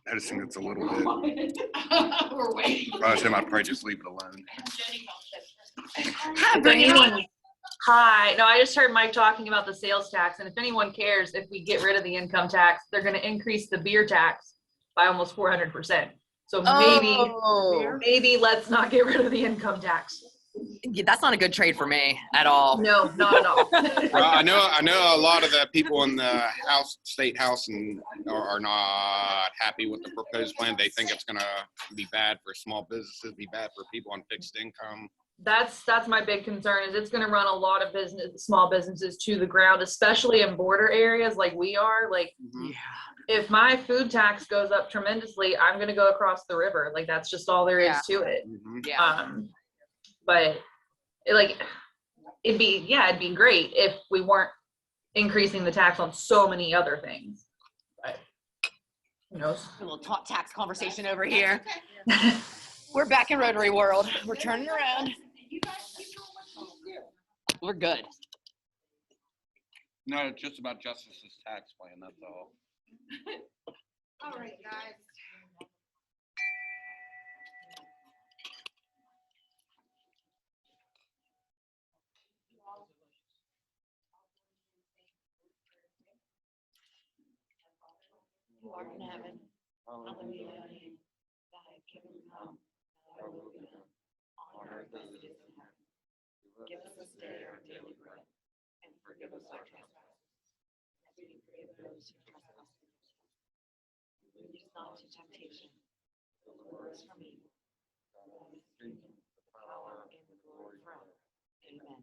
I just think it's a little bit. We're waiting. I might probably just leave it alone. Hi, Brittany. Hi. No, I just heard Mike talking about the sales tax, and if anyone cares, if we get rid of the income tax, they're going to increase the beer tax by almost 400%. So maybe let's not get rid of the income tax. Yeah, that's not a good trade for me at all. No, not at all. Well, I know a lot of the people in the state house are not happy with the proposed plan. They think it's going to be bad for small businesses, be bad for people on fixed income. That's my big concern, is it's going to run a lot of small businesses to the ground, especially in border areas like we are. Like, if my food tax goes up tremendously, I'm going to go across the river. Like, that's just all there is to it. But it'd be great if we weren't increasing the tax on so many other things. But who knows? A little tax conversation over here. We're back in Rotary World. We're turning around. We're good. No, it's just about Justice's tax plan, that's all. All right, guys. You are in heaven. Hallelujah. Thy kingdom come. Thy will be done on earth as it is in heaven. Give us this day our daily bread, and forgive us our trespasses, as we forgive those who trespass against us. Lead us not into temptation, but deliver us from evil. For thine is the kingdom, the power, and the glory forever. Amen.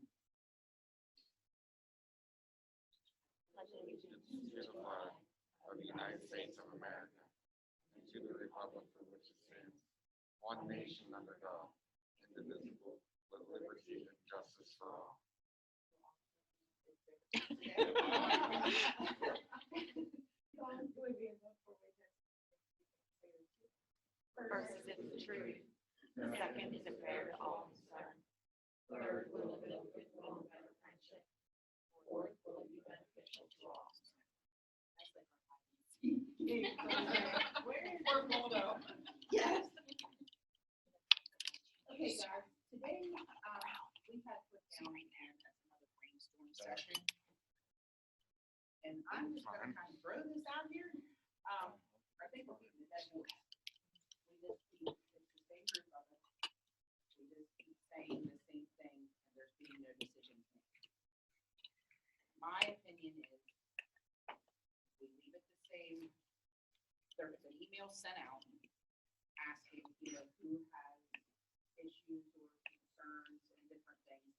Pledge allegiance to the flag of the United States of America, and to the republic for which it stands, one nation under God, indivisible, with liberty and justice for all. First is in the truth, second is a prayer to all concerned, third will be goodwill and better friendship, fourth will be beneficial to all. We're Moldo. Yes. Okay, guys. Today we had put down another brainstorm session, and I'm just going to kind of throw this out here. I think we'll keep the dead horse. We just keep the same group of us. We just keep saying the same thing, and there's being no decisions made. My opinion is, we leave it the same. There was an email sent out asking, who has issues or concerns and different things.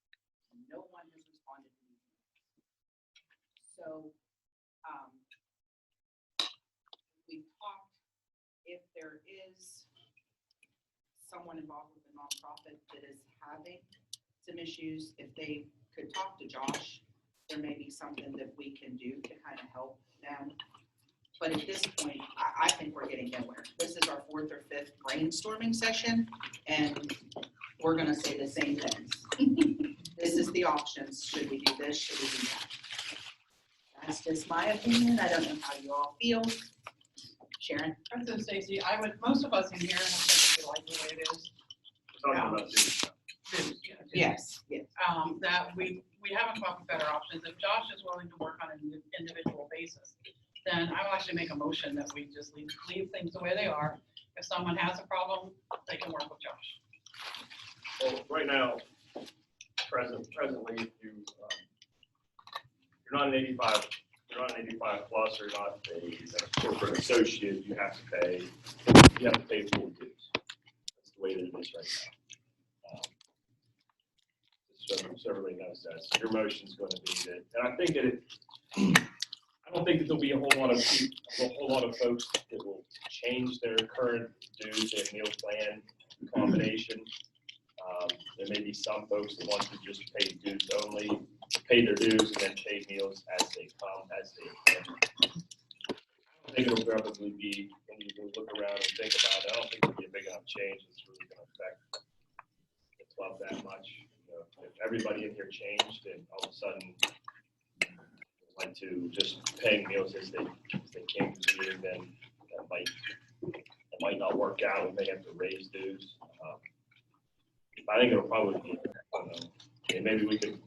No one has responded to these emails. So, we talked, if there is someone involved with a nonprofit that is having some issues, if they could talk to Josh, there may be something that we can do to kind of help them. But at this point, I think we're getting nowhere. This is our 4th or 5th brainstorming session, and we're going to say the same things. This is the options. Should we do this? Should we do that? That's just my opinion. I don't know how you all feel. Sharon? So Stacy, most of us in here have said we like the way it is. Talking about food. Yes. That we haven't come up with better options. If Josh is willing to work on an individual basis, then I will actually make a motion that we just leave things the way they are. If someone has a problem, they can work with Josh. Well, right now, presently, if you're not an 85, plus, or not a corporate associate, you have to pay full dues. That's the way that it is right now. So everybody knows that. So your motion is going to be that, and I think that I don't think that there'll be a whole lot of folks that will change their current dues and meal plan combination. There may be some folks that want to just pay dues only, pay their dues, and then pay meals as they come, as they can. I don't think it'll probably be, when you look around and think about it, I don't think it'll be a big enough change that's really going to affect the club that much. If everybody in here changed and all of a sudden went to just paying meals as they came to the meeting, then that might might not work out, we may have to raise dues. I think it'll probably be, I don't know, and maybe we could,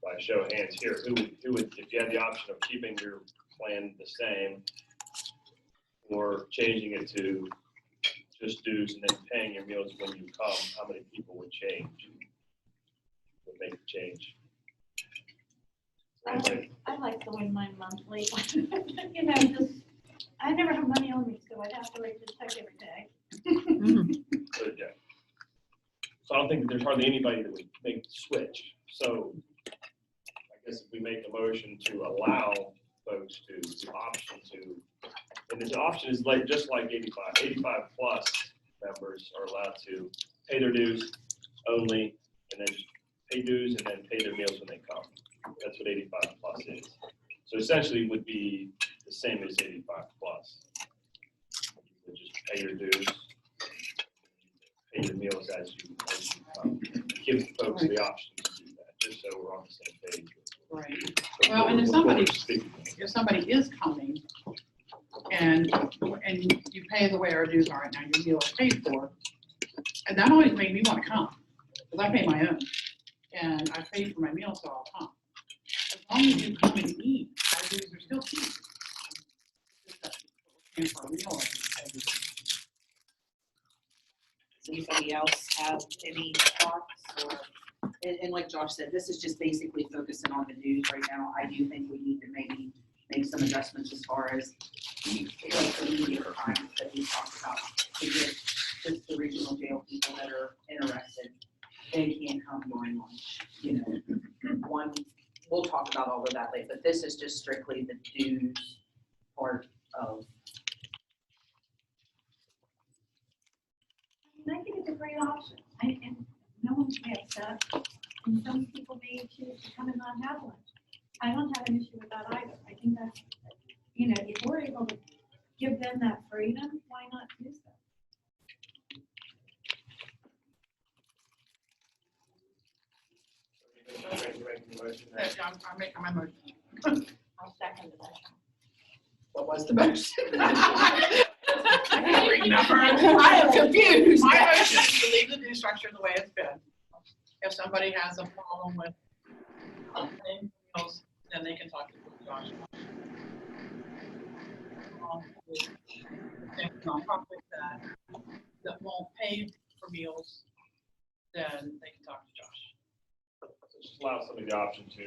by show of hands here, who would, if you had the option of keeping your plan the same or changing it to just dues and then paying your meals when you come, how many people would change? Would make the change? Anybody? I like going mine monthly. You know, just, I never have money on me, so I'd have to write the check every day. Good, yeah. So I don't think that there's hardly anybody that would make the switch. So I guess if we make a motion to allow folks to, the option to, and the option is like, just like 85 plus members are allowed to pay their dues only, and then pay dues and then pay their meals when they come. That's what 85 plus is. So essentially it would be the same as 85 plus. You would just pay your dues, pay your meals as you come. Give folks the option to do that, just so we're on the same page. Right. Well, and if somebody is coming and you pay the way our dues are right now, your meal is paid for, and that always made me want to come, because I pay my own, and I pay for my meals, so I'll come. As long as you come and eat, our dues are still cheap. Paying for a meal every day. Does anybody else have any thoughts or, and like Josh said, this is just basically focusing on the dues right now. I do think we need to maybe make some adjustments as far as like the media time that we talked about to get just the regional jail people that are interested. They can come during lunch, you know. One, we'll talk about all of that later, but this is just strictly the dues part of. And I think it's a great option, and no one's may upset, and some people may choose to come and not have lunch. I don't have an issue with that either. I think that's, you know, if we're able to give them that freedom, why not do so? I'm making my motion. I'll second the motion. What was the motion? I am confused. My motion is to leave the dues structure the way it's been. If somebody has a problem with paying meals, then they can talk to Josh. Nonprofit that won't pay for meals, then they can talk to Josh. So just allow somebody the option to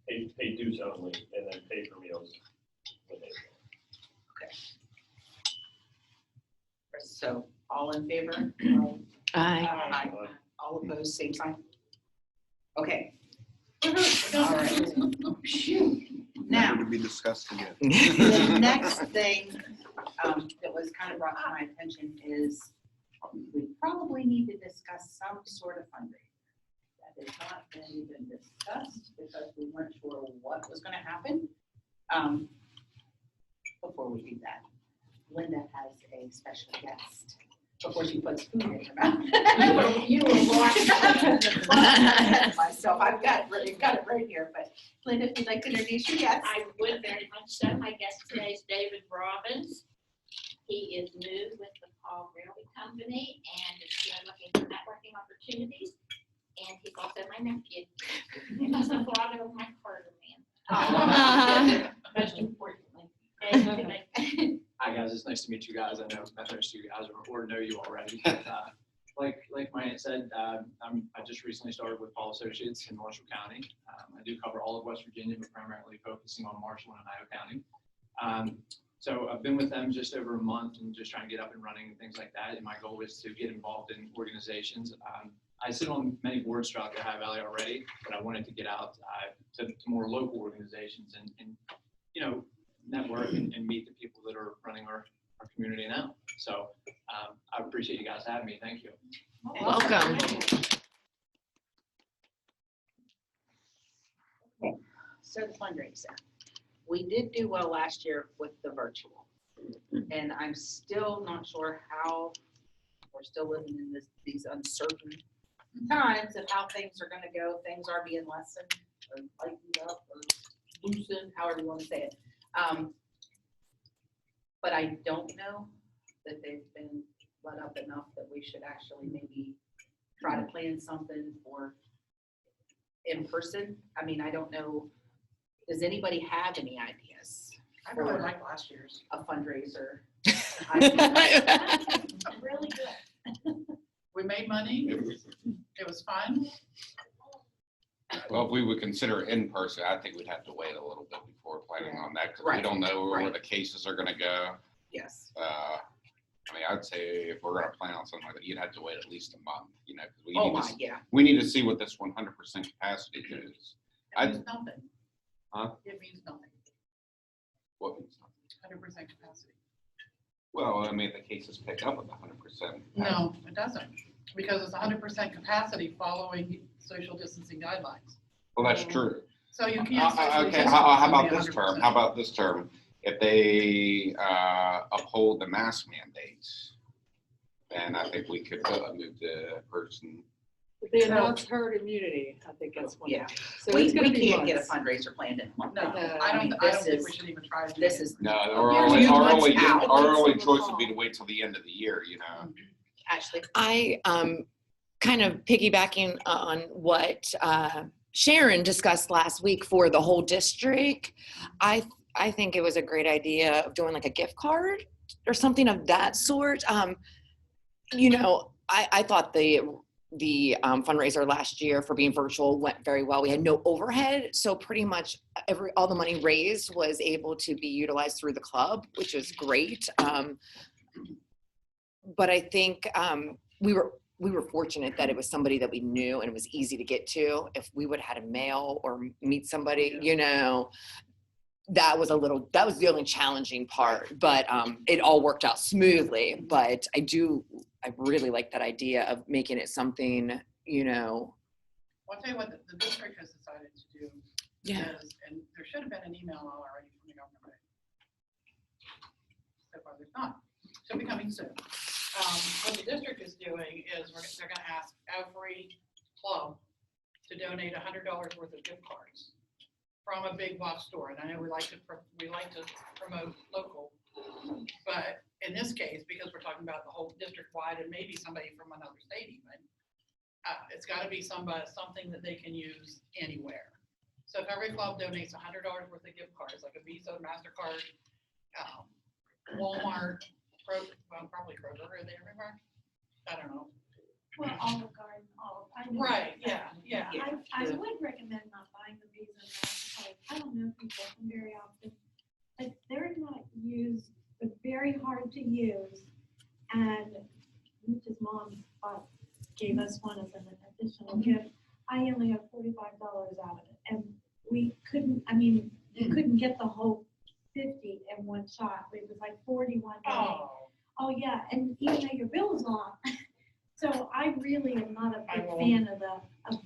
pay dues only and then pay for meals when they come. So, all in favor? Aye. All opposed, same sign? Okay. All right. Now, Never to be discussed again. the next thing that was kind of brought to my attention is we probably need to discuss some sort of fundraiser. That has not been even discussed because we weren't sure what was going to happen. Before we do that, Linda has a special guest. Before she puts food in her mouth. You were myself. I've got it right here. But Linda, if you'd like to introduce your guest. I would very much so. My guest today is David Robbins. He is new with the Paul Railway Company and is still looking for networking opportunities. And he's also my nephew. And he's the father of my Carter man. Most importantly. And Hi guys, it's nice to meet you guys. I know most of you guys or know you already. But, like my aunt said, I just recently started with Paul Associates in Marshall County. I do cover all of West Virginia, but primarily focusing on Marshall and Ohio County. So I've been with them just over a month and just trying to get up and running and things like that. And my goal is to get involved in organizations. I sit on many boards throughout the Ohio Valley already, but I wanted to get out to more local organizations and you know, network and meet the people that are running our community now. So I appreciate you guys having me. Thank you. Welcome. So the fundraiser. We did do well last year with the virtual. And I'm still not sure how, we're still living in these uncertain times of how things are gonna go. Things are being lessened or lightened up or loosened, however you wanna say it. But I don't know that they've been let up enough that we should actually maybe try to plan something for in person. I mean, I don't know, does anybody have any ideas I really for like last year's. a fundraiser? Really good. We made money. It was fun. Well, if we would consider in person, I think we'd have to wait a little bit before planning on that, because we Right, don't know where right. the cases are gonna go. Yes. I mean, I'd say if we're gonna plan on something like that, you'd have to wait at least a month, you know, because we Oh, need my, to, yeah. we need to see what this 100% capacity is. It means nothing. Huh? It means nothing. What means something? 100% capacity. Well, I mean, the cases pick up with 100%. No, it doesn't, because it's 100% capacity following social distancing guidelines. Well, that's true. So you can't. socially Okay, distance how about somebody this term? 100%. How about this term? If they uphold the mask mandates, then I think we could move the person. They announced herd immunity, I think that's one. Yeah. So We it's gonna be can't get a months. fundraiser planned in a month. No, No, I mean, don't this think we is- should even try to do This it. is No, You're our few only, months out. our only Wait till choice the would be fall. to wait till the end of the year, you know? Ashley. I kind of piggybacking on what Sharon discussed last week for the whole district. I think it was a great idea of doing like a gift card or something of that sort. You know, I thought the fundraiser last year for being virtual went very well. We had no overhead, so pretty much all the money raised was able to be utilized through the club, which is great. But I think we were fortunate that it was somebody that we knew and it was easy to get to. If we would have had a mail or meet somebody, you know, that was the only challenging part, but it all worked out smoothly. But I really like that idea of making it something, you know. Well, I'll tell you what the district has decided to do. Yeah. Is, and there should have been an email already from the government. So far, there's not. Should be coming soon. What the district is doing is they're gonna ask every club to donate $100 worth of gift cards from a big box store. And I know we like to promote local, but in this case, because we're talking about the whole district wide and maybe somebody from another state even, it's gotta be something that they can use anywhere. So if every club donates $100 worth of gift cards, like a Visa, MasterCard, Walmart, probably Kroger, are they everywhere? I don't know. Well, Olive Garden, I know. Right, yeah. I would recommend not buying the Visa and MasterCard. I don't know if you get them very often, but they're not used, they're very hard to use. And Mitch's mom gave us one as an additional gift. I only have $45 out of it, and we couldn't, you couldn't get the whole 50 in one shot. It was like 41 days. Oh, yeah, and even though your bill is long. So I really am not a big fan of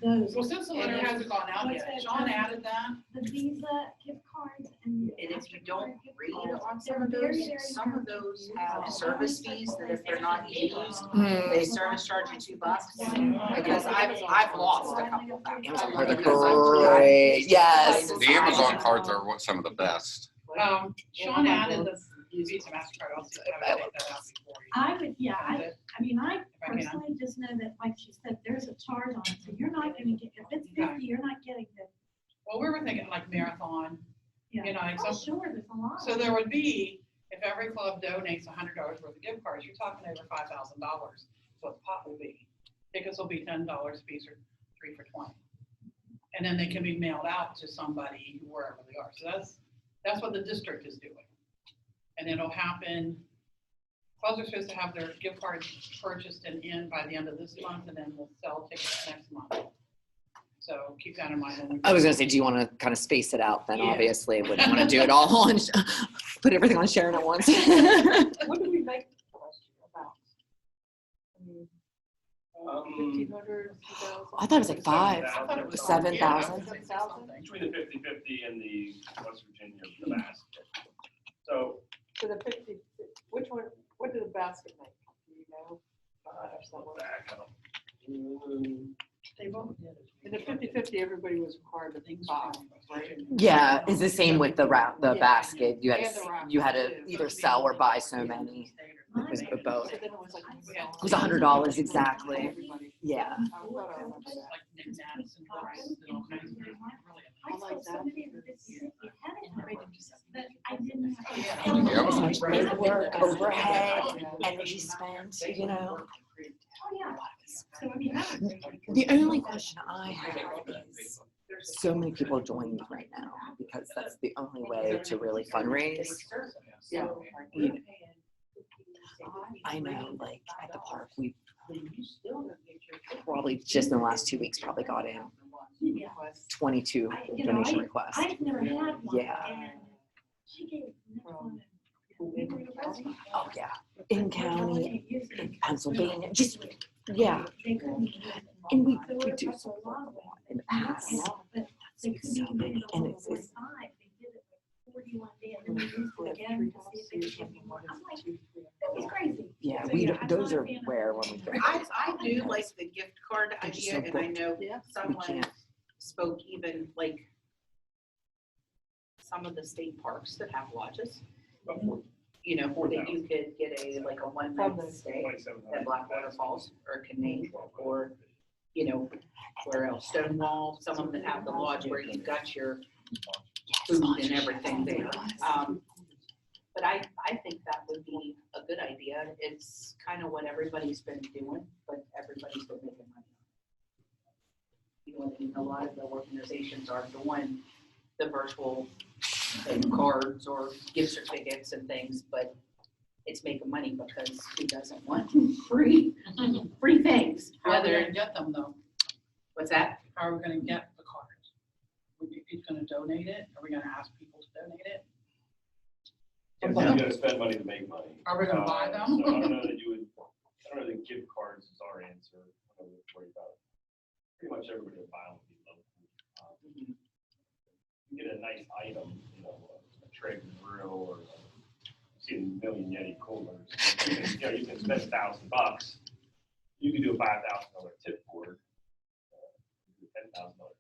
those. Well, since the letter hasn't gone out What's yet, that? Sean added that. The Visa gift cards and. the And if you don't MasterCard gift read cards, on they're some of very, those, very some of hard to those use. have service fees that if they're not used, Mm. they service charge you $2. Because I've lost a couple. Amazon cards are great. Yes. The Amazon cards are some of the best. Sean added the Visa MasterCard. I'll see if I can take that out before you. I would, yeah, I I can. personally just know that, like she said, there's a charge on it, so you're not gonna get, if it's 50, you're not getting the, Well, we were thinking like marathon, yeah. you know, like Oh, some, sure, there's a lot. so there would be, if every club donates $100 worth of gift cards, you're talking over $5,000, what the pot will be. Tickets will be $10 a piece or 3 for $20. And then they can be mailed out to somebody wherever they are. So that's what the district is doing. And it'll happen, clubs are supposed to have their gift cards purchased and in by the end of this month, and then we'll sell tickets next month. So keep that in mind. When we I was gonna say, do you want to kind of space it out then? Yeah. Obviously, wouldn't want to do it all on, put everything on Sharon at once. What did we make the question about? I mean, 1,500, 2,000? I thought it was like five. I thought it was 7,000. yeah, I was gonna say something. Between the 50/50 and the West Virginia, the basket. So, So the 50, which one, what did the basket make? Do you know? back up. Mm, They both did it. In the 50/50, everybody was required to buy, right? Yeah, it's the same with the Yeah. basket. You And the raffle, had to too. either sell or buy so many. It was both. So then it was like. It was $100 exactly. Yeah. I thought I remembered that. Like knickknacks and books and all kinds of really. I like that. I didn't. Yeah. As much paperwork, overhead, energy spent, you know. Oh, yeah. So, I mean, that was great. The only question I have is, so many people joining right now because that's the only way to really fundraise. Yeah. I know, like at the park, we probably just in the last 2 weeks probably got in 22 donation requests. I've never had one. Yeah. And she gave me one. We were in a restaurant. Oh yeah, in county, in Pennsylvania, just yeah. They couldn't use it. And we So we're do such a support lot them of it. in the past. But they couldn't So even many, do it and all it's at one time. They did it like 41 days and then they used it again to see if they could give me more. I'm like, that was crazy. Yeah, So, we yeah, don't- I'm those not a are fan of rare it. when we get. I do like the gift card They're just idea, so and I know We someone can't. spoke even like some of the state parks that have lodges, you know, that you could get a, like a one-night stay at Blackwater Falls or Canaan, or, you know, where else, Stonewall, some of them that have the lodge where you've got your food and everything there. But I think that would be a good idea. It's kind of what everybody's been doing, but everybody's been making money. You know, and a lot of the organizations are doing the virtual cards or gift certificates and things, but it's making money because who doesn't want free things? How are we Whether, gonna get them though? what's that? How are we gonna get the cards? Who's gonna donate it? Are we gonna ask people to donate it? You gotta spend money to make money. Are we gonna buy them? So I don't know that you would, I don't know that gift cards is our answer. I don't know what to worry about. Pretty much everybody will buy them. You get a nice item, you know, a Traeger grill or see a million Yeti coolers. You know, you can spend $1,000. You can do a $5,000 tip board, $10,000 tip board.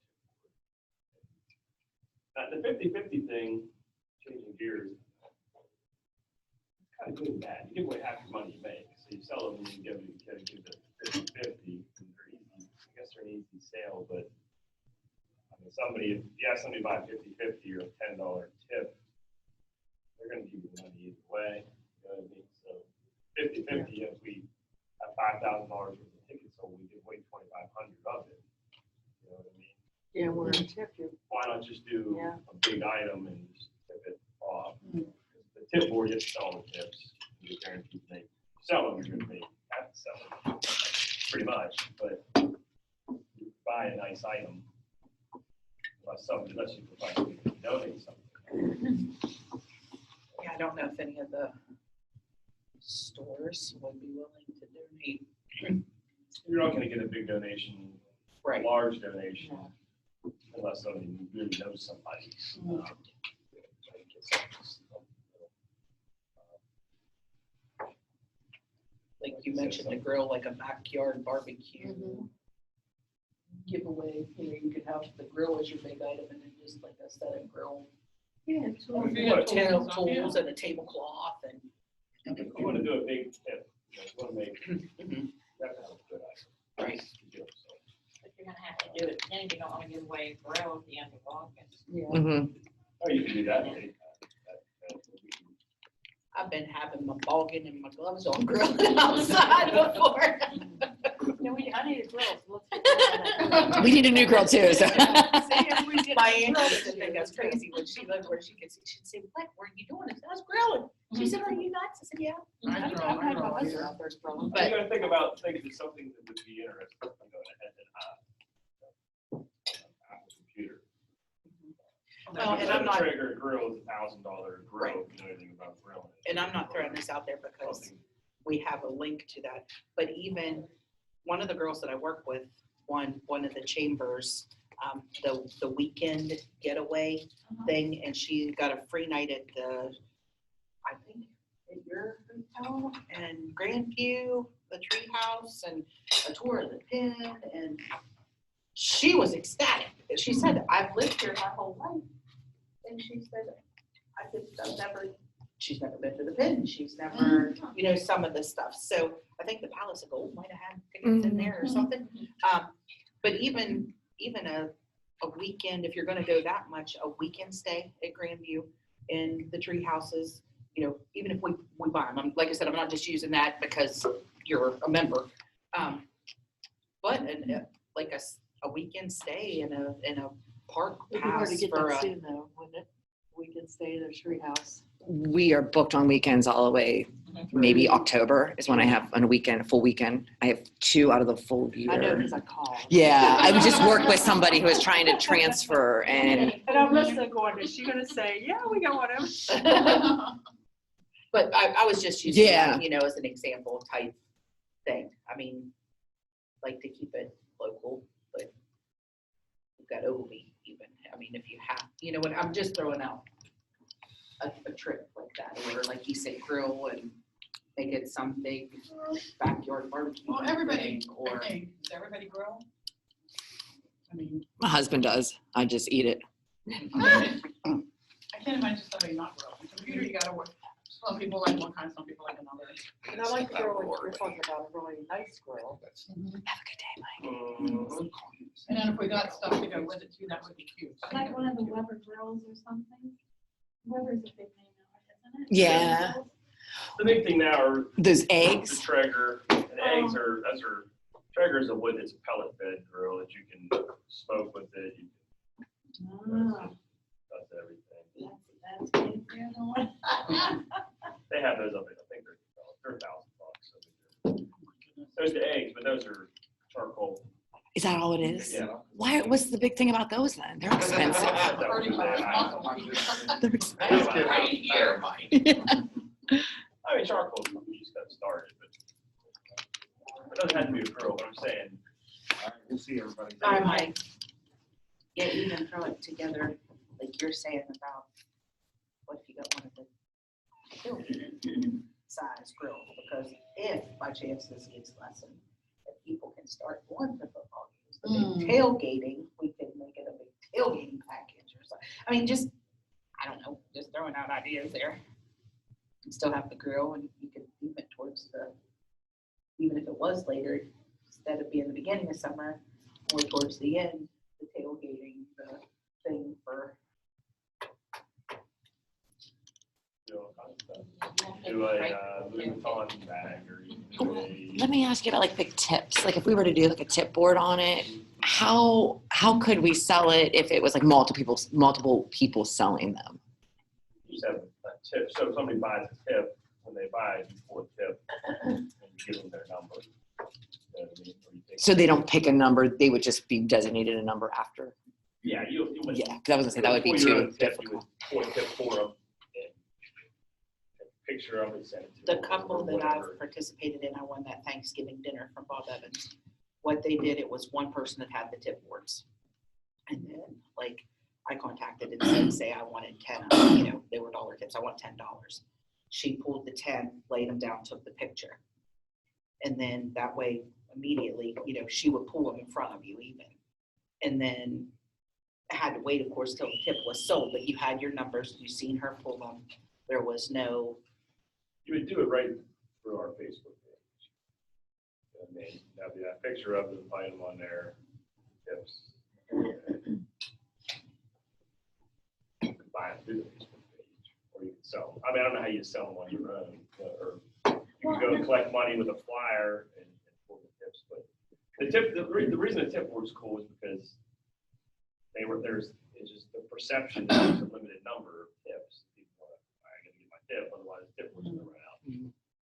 Now the 50-50 thing, changing gears, it's kind of good and bad. You give away half your money you make, so you sell them and you give the 50-50. They're easy. I guess they're an easy sale, but. I mean, somebody, if you ask somebody to buy 50-50 or a $10 tip, they're gonna give you money either way, you know what I mean? So 50-50, if we have $5,000 worth of tickets, so we give away 2,500 of it, you know what I mean? Yeah, we're in tip you. Why not just do Yeah. a big item and just tip it off? The tip board, you have to sell the tips, you guaranteed to make, sell them, you're gonna make, have to sell them, pretty much, but you buy a nice item, unless you provide donate something. Yeah, I don't know if any of the stores would be willing to donate. You're not gonna get a big donation, a Right. large donation, unless somebody really knows somebody. Like you mentioned, the grill, like a backyard barbecue giveaway, you know, you could have the grill as your big item and then just like a set of grill. Yeah. Well, if you want to, Tools and a tablecloth and. if you want to do a big tip, you know, you want to make, you have to have a good item. Right. But you're gonna have to do it, then you don't wanna give away a grill at the end of August. Mm-hmm. Oh, you can do that. I've been having my boggin and my gloves on grilling outside before. No, I need a grill, so let's get that on it. We need a new girl too, so. See if we get My a aunt grill used to this think year. that's crazy when she lived where she could see, she'd say, what were you doing? I said, I was grilling. She said, are you nuts? I said, yeah. I've had my husband out there grilling. But you gotta think about, think of something that would be interesting, you know, and Apple computer. Well, and I'm not, Traeger grill is $1,000 grill, Right. if you know anything about grilling. and I'm not throwing this out there because we have a link to that, but even one of the girls that I work with, one of the chambers, the weekend getaway thing, and she got a free night at the, I think, at your hotel and Grandview, the tree house, and a tour of the pen, and she was ecstatic because she said, I've lived here my whole life. And she said, I've never she's never been to the pin, she's never, you know, some of the stuff. So I think the Palace of Gold might have had tickets in there or something. But even a weekend, if you're gonna go that much, a weekend stay at Grandview in the tree houses, you know, even if we buy them, like I said, I'm not just using that because you're a member. But like a weekend stay in a park It'd be hard to pass get for that a, soon though, wouldn't it? We can stay in a tree house. We are booked on weekends all the way. Maybe October is when I have a full weekend. I have 2 out of the full year. I know because I called. Yeah, I would just work with somebody who was trying to transfer and And I'm listening going, is she gonna say, yeah, we got whatever? but I was just using Yeah. that, you know, as an example type thing. I mean, like to keep it local, but we've got Ogley even. I mean, if you have, you know what, I'm just throwing out a trip like that, or like you say, grill and make it some big backyard barbecue. Well, everybody, thing, or does everybody grill? I mean, my husband does. I just eat it. I can't imagine somebody not grilling. Computer, you gotta work. Some people like one kind, some people like another. And I like the girl, you're talking about a really nice grill. Have a good day, Mike. And then if we got stuff to go with it too, that would be cute. Like one of the Weber grills or something. Weber's a big name now, isn't it? Yeah. The big thing now are Those the eggs. Traeger, and eggs are, Traeger's a wood, it's a pellet bed grill that you can smoke with it, you can, Ah, does everything. that's good for everyone. They have those up there, I think they're $1,000. So there's the eggs, but those are charcoal. Is that all it is? Yeah. What's the big thing about those then? They're expensive. Pretty much. They're expensive. Right here, Mike. I mean, charcoal, you just got started, but it doesn't have to be a grill, but I'm saying. We'll see everybody. I might get even throw it together, like you're saying about what if you got one of the size grills, because if by chance this gets lessened, if people can start going to football games, the big tailgating, we can make it a big tailgating package or something. I mean, just, I don't know, just throwing out ideas there. You still have the grill and you could move it towards the, even if it was later, instead of being the beginning of summer, more towards the end, the tailgating, the thing for. Do a Louis Vuitton bag or you can do a. Let me ask you about like big tips. Like if we were to do like a tip board on it, how could we sell it if it was like multiple people selling them? You just have a tip, so if somebody buys a tip, when they buy it, you pull a tip and you give them their number. You know what I mean? Or you take- So they don't pick a number, they would just be designated a number after. Yeah, you would. Yeah, because I was gonna say that would be pull your too own tip, you difficult. would pull a tip for them and take a picture of it, send it to The them. couple or that whatever. I've participated in, I won that Thanksgiving dinner from Bob Evans. What they did, it was one person that had the tip boards. And then, like, I contacted and said, say I wanted 10, you know, they were dollar tips, I want $10. She pulled the 10, laid them down, took the picture. And then that way, immediately, you know, she would pull them in front of you even. And then I had to wait, of course, till the tip was sold, but you had your numbers, you seen her pull them. There was no, You would do it right through our Facebook page. I mean, that'd be that picture of them, find them on there, tips. You can buy them through the Facebook page, or you can sell them. I mean, I don't know how you sell them on your own, or you can go and collect money with a flyer and pull the tips, but the reason the tip board's cool is because it's just the perception that there's a limited number of tips. People want to, I gotta get my tip, otherwise the tip board's gonna run out.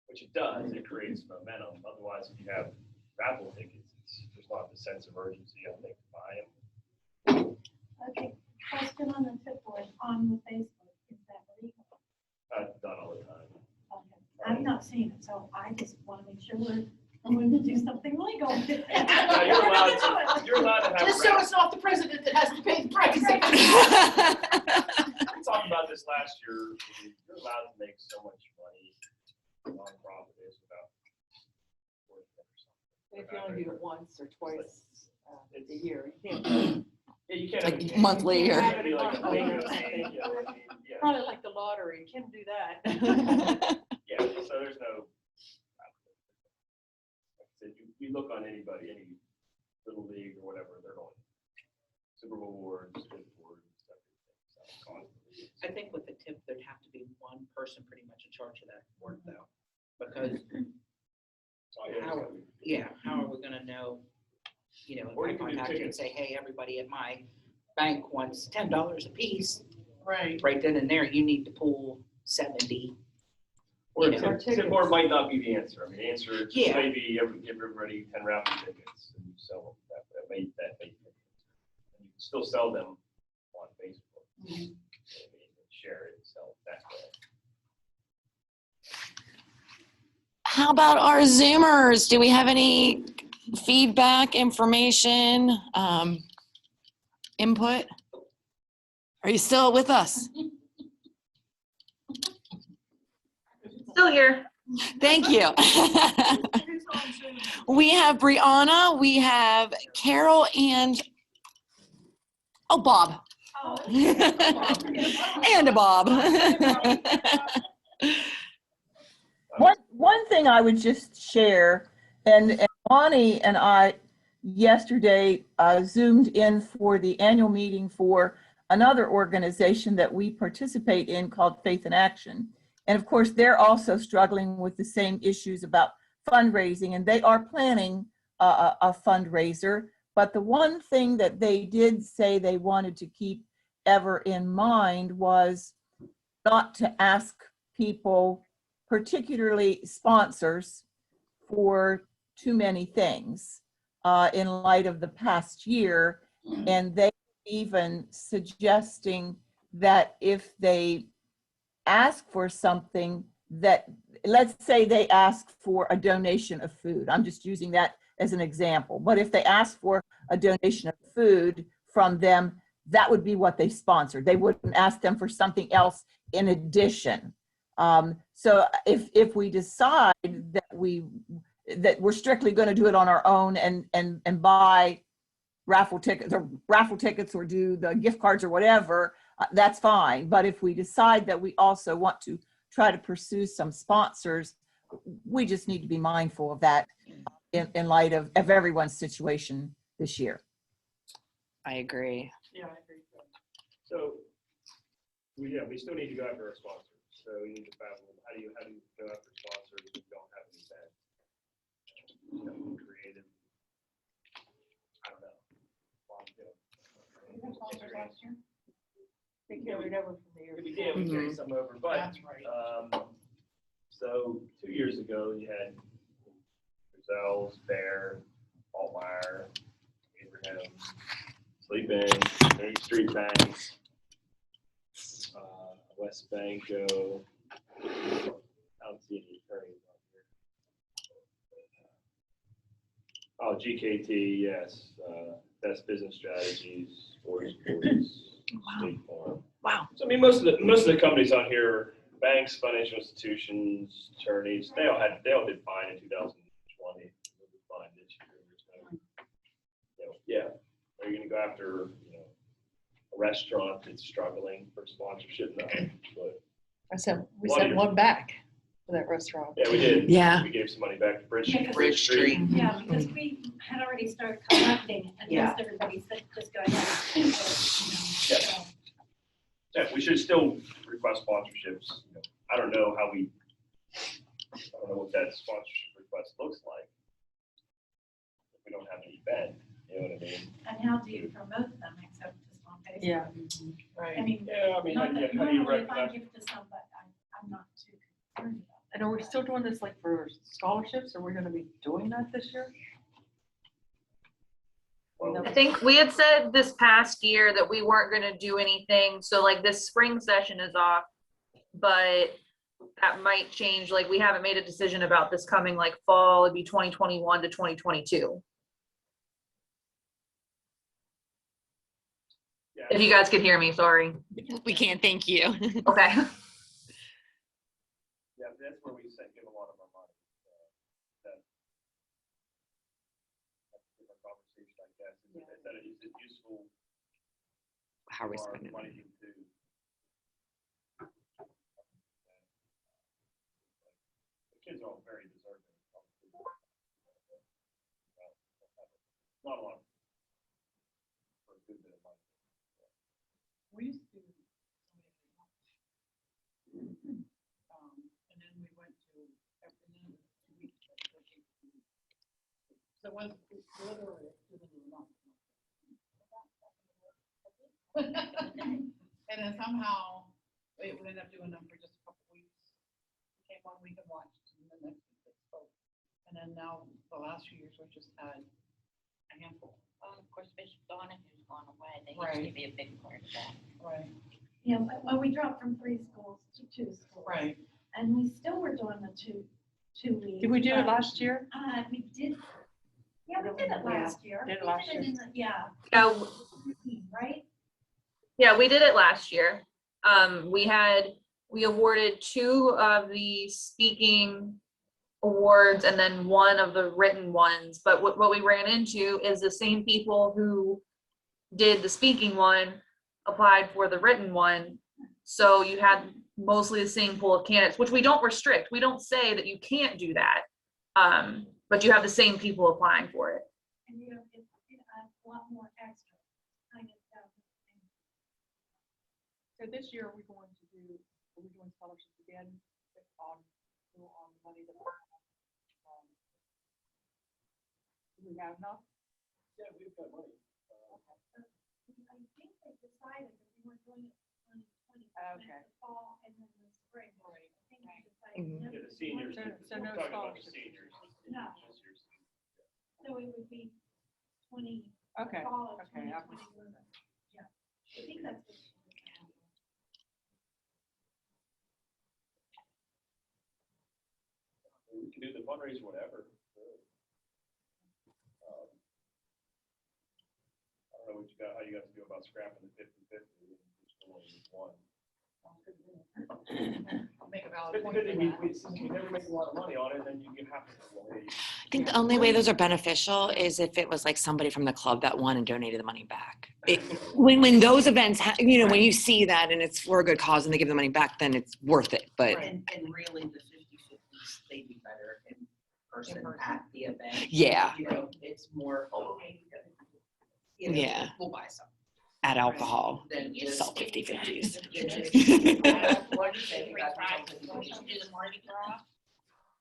Which it does, it creates momentum. Otherwise, if you have raffle tickets, there's not the sense of urgency, I think, to buy them. Okay, question on the tip board on the Facebook, is that legal? Done all the time. Okay, I've not seen it, so I just want to make sure we're going to do something legal. Now, you're allowed to have. just so it's not the president that has to pay the price. We talked about this last year. You're allowed to make so much money. Nonprofit is without. If you only do it once or twice a year, you can't Yeah, you can't. Like monthly It or- can't be like a bingo thing, you know, I mean, yeah. Probably like the lottery, can do that. Yeah, so there's no. Like I said, you look on anybody, any little league or whatever, they're going Super Bowl awards, good awards, stuff. Constantly. I think with the tip, there'd have to be one person pretty much in charge of that work though. Because, how are we gonna know, you know, Or you if can I do contact you and tickets. say, hey, everybody at my bank wants $10 a piece. Right. Right then and there, you need to pull 70. Or You know. or it might not be the answer. I mean, the answer just Yeah. may be give everybody 10 raffle tickets and you sell them. That may. And you can still sell them on Facebook. I mean, share it and sell it that way. How about our Zoomers? Do we have any feedback, information, input? Are you still with us? Still here. Thank you. We have Brianna, we have Carol, and Bob. And a Bob. One thing I would just share, and Bonnie and I yesterday Zoomed in for the annual meeting for another organization that we participate in called Faith in Action. And of course, they're also struggling with the same issues about fundraising, and they are planning a fundraiser. But the one thing that they did say they wanted to keep ever in mind was not to ask people, particularly sponsors, for too many things in light of the past year. And they even suggesting that if they ask for something, that, let's say they ask for a donation of food. I'm just using that as an example. But if they ask for a donation of food from them, that would be what they sponsored. They wouldn't ask them for something else in addition. So if we decide that we're strictly going to do it on our own and buy raffle tickets or do the gift cards or whatever, that's fine. But if we decide that we also want to try to pursue some sponsors, we just need to be mindful of that in light of everyone's situation this year. I agree. Yeah, I agree. So, we still need to go after our sponsors. So we need to find, how do you go after sponsors who don't have an event? Creative. I don't know. They carried over from the year We did, we carried some over, but, That's right. so 2 years ago, you had Gazelles, Bear, Altmeyer, Abraham, Sleep In, 8th Street Bank, West Banco. I don't see any attorneys on here. Oh, GKT, yes. Best Business Strategies, Sports, State Farm. Wow. So I mean, most of the companies on here, banks, financial institutions, attorneys, they all did fine in 2020. They'll be fine this year. Are you going to go after a restaurant that's struggling for sponsorship? No, but We sent Bloody- one back for that restaurant. yeah, we did. Yeah. We gave some money back to Bridge Bridge Street. Yeah, because we had already started collecting and Yeah. most everybody said, just go ahead. and do it, you know, Yeah. so. Yeah, we should still request sponsorships. I don't know what that sponsorship request looks like. If we don't have an event, you know what I mean? And how do you promote them except just on Facebook? Yeah. Right. I mean, Yeah, I mean, not how do that you normally if I recommend? give to somebody, I'm not too concerned about it. And are we still doing this like for scholarships? Are we gonna be doing that this year? Well, I think we had said this past year that we weren't gonna do anything, so like this spring session is off. But that might change, like we haven't made a decision about this coming like fall, it'd be 2021 to 2022. yeah, If you guys could hear me, sorry. We can't thank you. Okay. yeah, that's where we give a lot of our money. That's a different conversation, I guess. Is it useful how we our spend it. money into. The kids are all very deserving. Not a lot. For a good bit of money. We used to. And then we went to every 2 weeks. So it was literally a month. And then somehow we ended up doing them for just a couple weeks. Came 1 week and watched, and then next week they spoke. And then now the last few years we just had a handful. Well, of course, Bishop Donahue's gone away. They Right. used to be a big part of that. Right. You know, when we dropped from 3 schools to 2 schools. Right. And we still were doing the two weeks. Did we do it but, last year? We did. Yeah, we did it last year. Did it We last did it year. in the- Yeah, Yeah, right? yeah, we did it last year. We awarded 2 of the speaking awards and then 1 of the written ones. But what we ran into is the same people who did the speaking one applied for the written one. So you had mostly the same pool of candidates, which we don't restrict. We don't say that you can't do that. But you have the same people applying for it. And you know, it adds a lot more extra. Kind of, So this year, are we going to do, are we doing scholarships again on money that? Do we have enough? Yeah, we've got money. I think they decided that we weren't doing it in 2020. Okay. The fall and then the spring. I think they decided. Mhm. no, Yeah, the seniors, So no we're talking about the scholarships. seniors. No. This year's. So it would be 20. Okay, Fall of okay, 2021. Yeah, I think that's what. We can do the fundraiser, whatever. I don't know what you got, how you guys feel about scrapping the 50-50. Just only one. I'll make a valid point for 50-50, that. since we never make a lot of money on it, then you have to. I think the only way those are beneficial is if it was like somebody from the club that won and donated the money back. When those events, when you see that and it's for a good cause and they give the money back, then it's worth it. But And really, the 50/50s, they'd be better in person at the event. yeah, You know, it's more, oh, okay, you know, Yeah. we'll buy some. add alcohol, Then just. sell 50/50s. What do you say, free fries? We used to do the Mardi Gras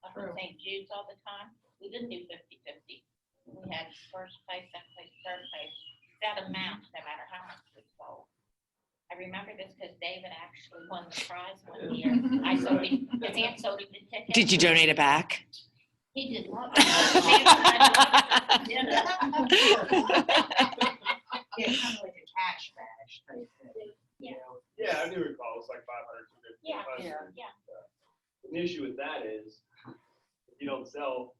up in St. Jude's all the time. We didn't do 50/50. We had first place, second place, third place, that amount, no matter how much we sold. I remember this because David actually won the prize one year. I sold him, his aunt sold him the ticket. Did you donate it back? He did not. Yeah, kind of like a cash bash type thing. Yeah. Yeah, I do recall, it's like 500, 250. Yeah, 500. yeah. The issue with that is, if you don't sell,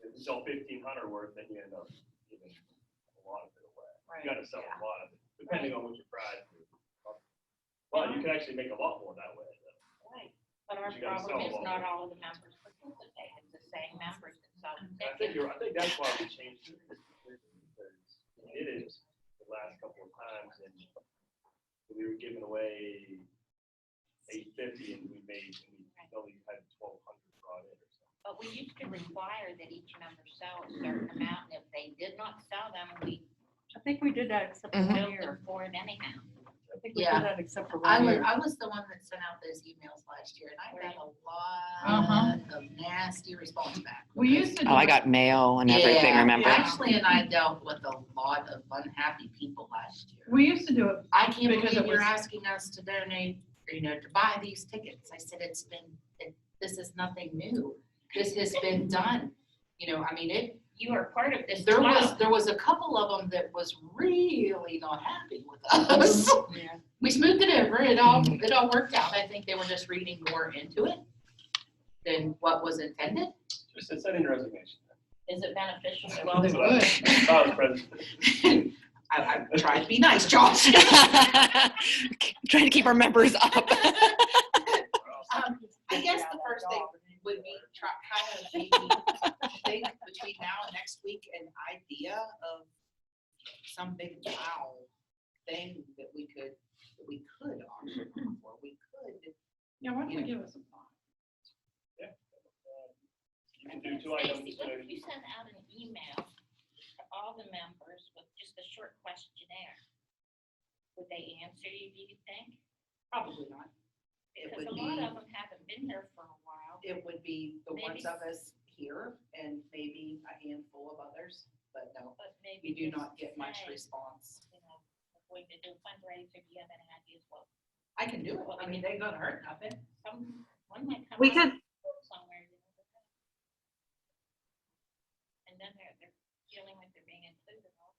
if you sell 1,500 worth, then you end up giving a lot of it away. Right. You gotta sell a lot of it, depending on what your prize is. But you can actually make a lot more that way. Right. But our You gotta problem sell is them all. not all of the members participate. It's the same members that sell the I think ticket. I think that's why we changed it. Because we did it the last couple of times and we were giving away 850 and we only had 1,200 brought in or something. But we used to require that each member sell a certain amount, and if they did not sell them, we I think we did that except for Mhm. 1 billed year. them for it anyhow. I think we Yeah. did that except for I 1 was, year. I was the one that sent out those emails last year, and I got a Uh-huh. lot of nasty response back. We used to do. Oh, I got mail and everything, Yeah, remember? Ashley and I dealt with a lot of unhappy people last year. We used to do it. I can't Because believe it you're was- asking us to donate, to buy these tickets. I said, this is nothing new. This has been done. I mean, You are part of this there club. was a couple of them that was really not happy with us. Yeah. We smoothed it over. It all worked out. I think they were just reading more into it than what was intended. Just send in your resignation. Is it beneficial? Well, they That's what I- would. if I was president. I tried to be nice, Josh. Trying to keep our members up. I guess the first thing would be kind of maybe think between now and next week an idea of some big wow thing that we could offer for. We could, Yeah, why don't you give us some thought? You can do 2 items. Stacy, what if you send out an email to all the members with just a short questionnaire? Would they answer you, do you think? probably not. It Because would a lot be, of them haven't been there for a while. it would be the Maybe- ones of us here and maybe a handful of others, but no, But maybe we do just not get much say, response. you know, if we could do fundraiser, do you have any ideas what I can do it. I mean, they ain't gonna hurt nothing. one might come We up could, somewhere, you know. And then they're feeling like they're being included also.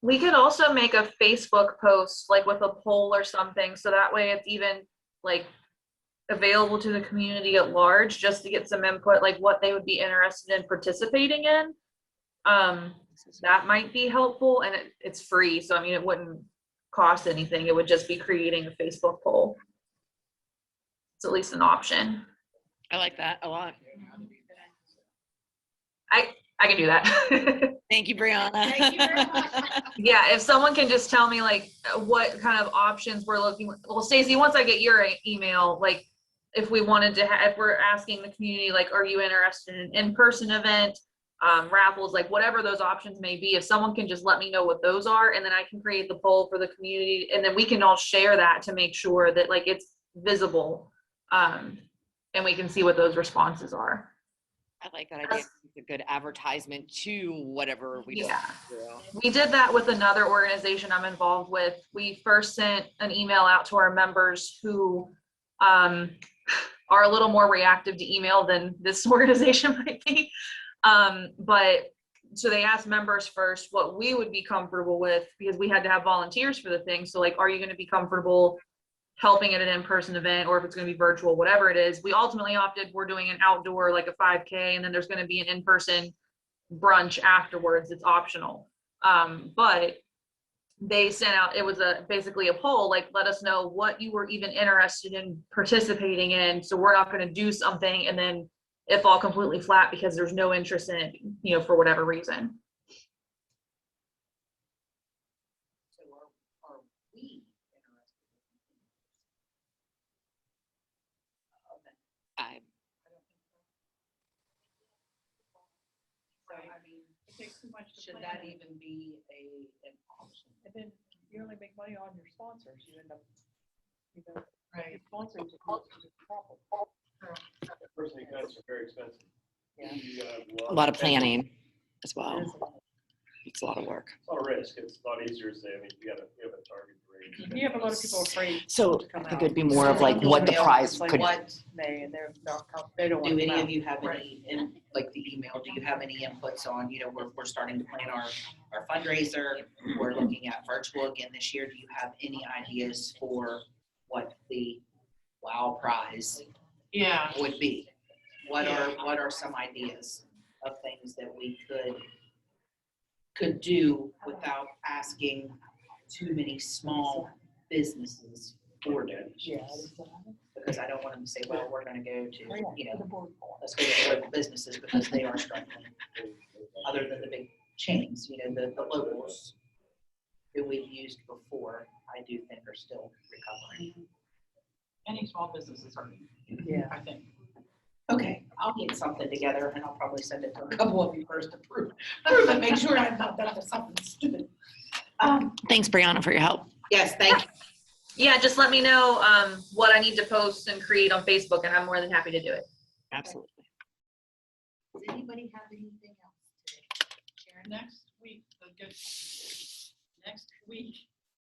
we could also make a Facebook post, like with a poll or something, so that way it's even like available to the community at large, just to get some input, like what they would be interested in participating in. That might be helpful, and it's free, so I mean, it wouldn't cost anything. It would just be creating a Facebook poll. It's at least an option. I like that a lot. I can do that. Thank you, Brianna. Thank you very much. Yeah, if someone can just tell me like what kind of options we're looking, well, Stacey, once I get your email, like if we wanted to if we're asking the community, like, are you interested in an in-person event, raffles, like whatever those options may be, if someone can just let me know what those are, and then I can create the poll for the community, and then we can all share that to make sure that like it's visible, and we can see what those responses are. I like that idea. It's a good advertisement to whatever we Yeah. do. We did that with another organization I'm involved with. We first sent an email out to our members who are a little more reactive to email than this organization might be. But so they asked members first what we would be comfortable with, because we had to have volunteers for the thing. So like, are you going to be comfortable helping at an in-person event, or if it's going to be virtual, whatever it is. We ultimately opted, we're doing an outdoor, like a 5K, and then there's going to be an in-person brunch afterwards. It's optional. But they sent out, it was basically a poll, like, let us know what you were even interested in participating in. So we're not going to do something and then it fall completely flat because there's no interest in it, you know, for whatever reason. So are we interested? I So I mean, It takes too much to should plan. that even be an option? And then you only make money on your sponsors, you end up, you know, Right. your sponsors are profit. Personal events are very expensive. Yeah. You gotta have a lot of attention. planning as well. It is a lot. It's a lot of work. It's not a risk. It's a lot easier to say, I mean, you have a target rate. You have a lot of people afraid. So to come I think out. it'd be more of like what the Email, prize It's like could. What May, and they're not, they don't want do to come any out. of you have Right. any, in like the email, do you have any inputs on, you know, we're starting to plan our fundraiser. We're looking at virtual again this year. Do you have any ideas for what the WOW prize Yeah. would be? What are some ideas of things that we could do without asking too many small businesses for donations? Yeah. Because I don't want them to say, well, we're gonna go to, you know, The board for it. let's go to local businesses because they are struggling. Other than the big chains, you know, the locals who we've used before, I do think are still recovering. Any small businesses are, Yeah. I think. Okay, I'll get something together and I'll probably send it to a couple of you first to prove it, make sure I'm not done for something stupid. Thanks, Brianna, for your help. Yes, thank you. Yeah, just let me know what I need to post and create on Facebook, and I'm more than happy to do it. Absolutely. Does anybody have anything else today? Sharon? Next week,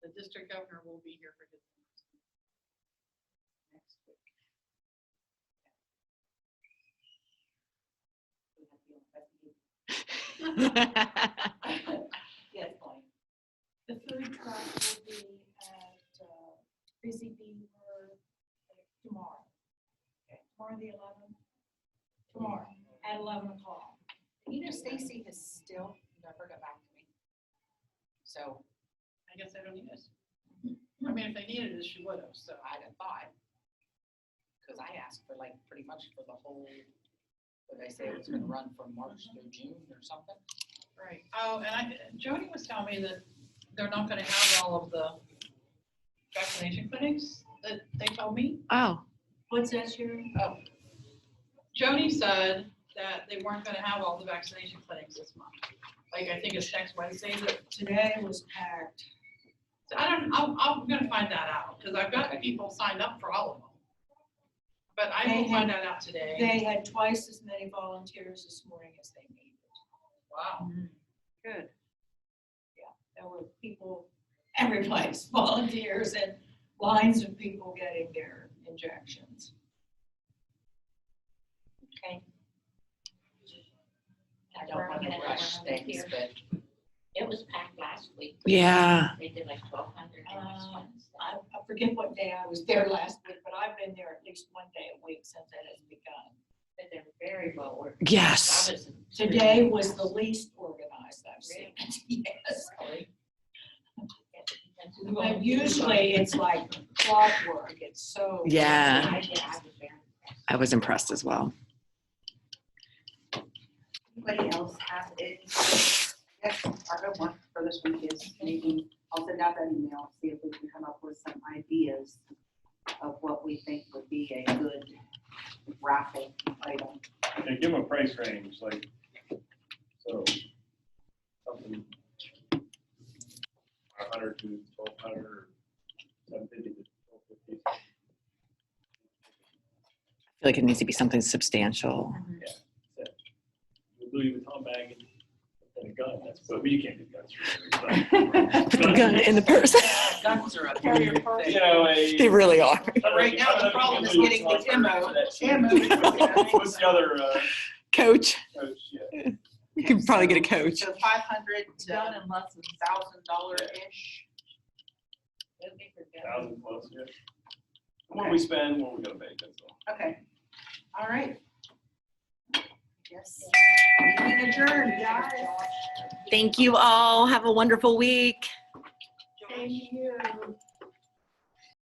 the district governor will be here for his. Next week. Yes, Blaine. The food truck will be at Busy Bee tomorrow. Okay. Tomorrow the 11th. Tomorrow at 11 o'clock. You know, Stacy has still never got back to me. So I guess they don't need us. I mean, if they needed us, she would have, so. I'd have thought, because I asked for like pretty much for the whole But they say it was gonna run from March through June or something. Right. Oh, and Jody was telling me that they're not gonna have all of the vaccination clinics that they told me. Oh, What's that, Sharon? Oh. Jody said that they weren't gonna have all the vaccination clinics this month. Like, I think it's next Wednesday, that Today was packed. so I'm gonna find that out, because I've got people signed up for all of them. But I will find that out today. They had twice as many volunteers this morning as they needed. Wow. Good. Yeah, there were people, every place, volunteers and lines of people getting their injections. I don't want to rush things, but It was packed last week. yeah. They did like 1,200 last Wednesday. I forget what day I was there last week, but I've been there at least one day a week since it has begun. But they're very well organized. Yes. I was- Today was the least organized I've seen it, yes. But usually it's like clockwork, it's so. Yeah. I did, I was very impressed. I was impressed as well. Anybody else have any? Yes, part of one for this week is maybe, I'll send out that email, see if we can come up with some ideas of what we think would be a good raffle item. Yeah, give them a price range, like, so, something 500 to 1,200, or 750 to 1,250. I feel like it needs to be something substantial. Louis Vuitton bag and a gun, but you can't do guns. Put the gun in the purse. guns are a Carry your big purse. thing. You know, They really are. But right now, the problem is getting the ammo. What's the other, Coach. coach, yeah. You could probably get a coach. So 500 Done to in less than $1,000-ish. 1,000 plus, yeah. The more we spend, the more we're gonna make, that's all. Okay, all right. Yes. Meeting adjourned, guys. Thank you all. Have a wonderful week. Thank you.